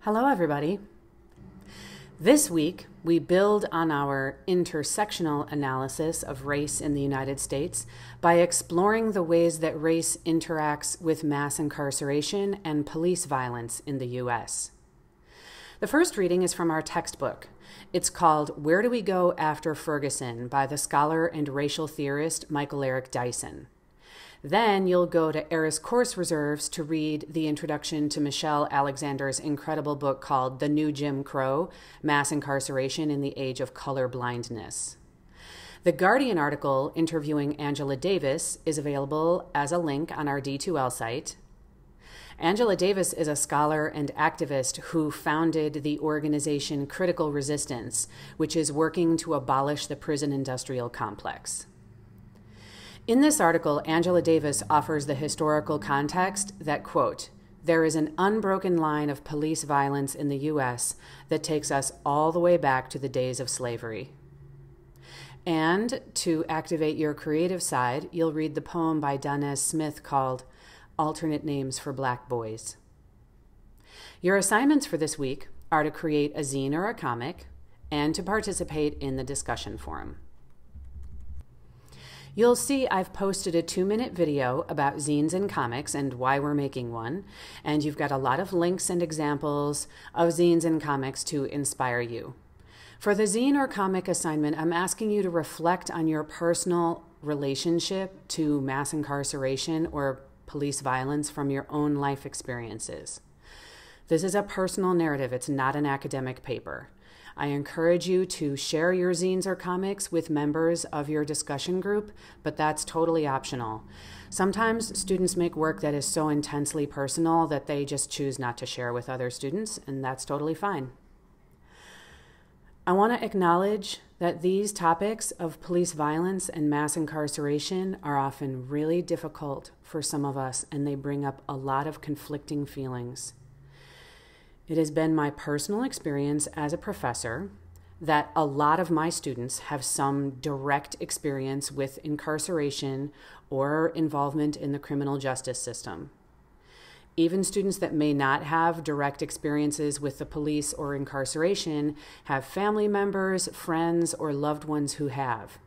Hello, everybody. This week, we build on our intersectional analysis of race in the United States by exploring the ways that race interacts with mass incarceration and police violence in the U.S. The first reading is from our textbook. It's called Where Do We Go After Ferguson by the scholar and racial theorist Michael Eric Dyson. Then you'll go to Eris Course Reserves to read the introduction to Michelle Alexander's incredible book called The New Jim Crow: Mass Incarceration in the Age of Color Blindness. The Guardian article interviewing Angela Davis is available as a link on our D2L site. Angela Davis is a scholar and activist who founded the organization Critical Resistance, which is working to abolish the prison industrial complex. In this article, Angela Davis offers the historical context that, quote, there is an unbroken line of police violence in the U.S. that takes us all the way back to the days of slavery. And to activate your creative side, you'll read the poem by Danez Smith called Alternate Names for Black Boys. Your assignments for this week are to create a zine or a comic and to participate in the discussion forum. You'll see I've posted a 2-minute video about zines and comics and why we're making one, and you've got a lot of links and examples of zines and comics to inspire you. For the zine or comic assignment, I'm asking you to reflect on your personal relationship to mass incarceration or police violence from your own life experiences. This is a personal narrative. It's not an academic paper. I encourage you to share your zines or comics with members of your discussion group, but that's totally optional. Sometimes students make work that is so intensely personal that they just choose not to share with other students, and that's totally fine. I want to acknowledge that these topics of police violence and mass incarceration are often really difficult for some of us, and they bring up a lot of conflicting feelings. It has been my personal experience as a professor that a lot of my students have some direct experience with incarceration or involvement in the criminal justice system. Even students that may not have direct experiences with the police or incarceration have family members, friends, or loved ones who have.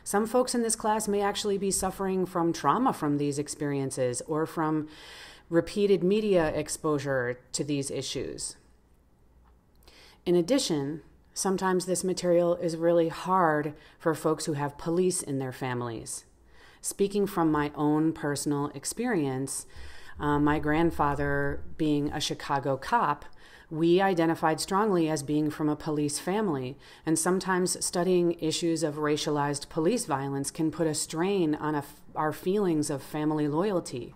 Some folks in this class may actually be suffering from trauma from these experiences or from repeated media exposure to these issues. In addition, sometimes this material is really hard for folks who have police in their families. Speaking from my own personal experience, my grandfather being a Chicago cop, we identified strongly as being from a police family, and sometimes studying issues of racialized police violence can put a strain on our feelings of family loyalty.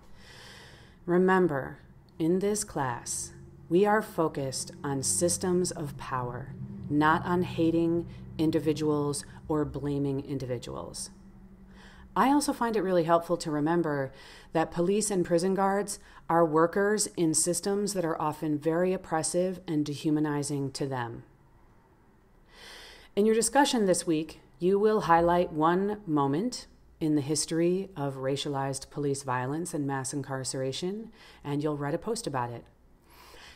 Remember, in this class, we are focused on systems of power, not on hating individuals or blaming individuals. I also find it really helpful to remember that police and prison guards are workers in systems that are often very oppressive and dehumanizing to them. In your discussion this week, you will highlight one moment in the history of racialized police violence and mass incarceration, and you'll write a post about it.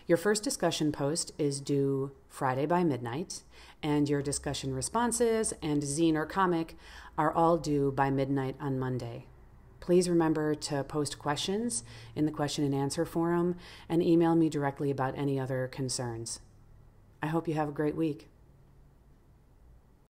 Your first discussion post is due Friday by midnight, and your discussion responses and zine or comic are all due by midnight on Monday. Please remember to post questions in the question and answer forum and email me directly about any other concerns. I hope you have a great week.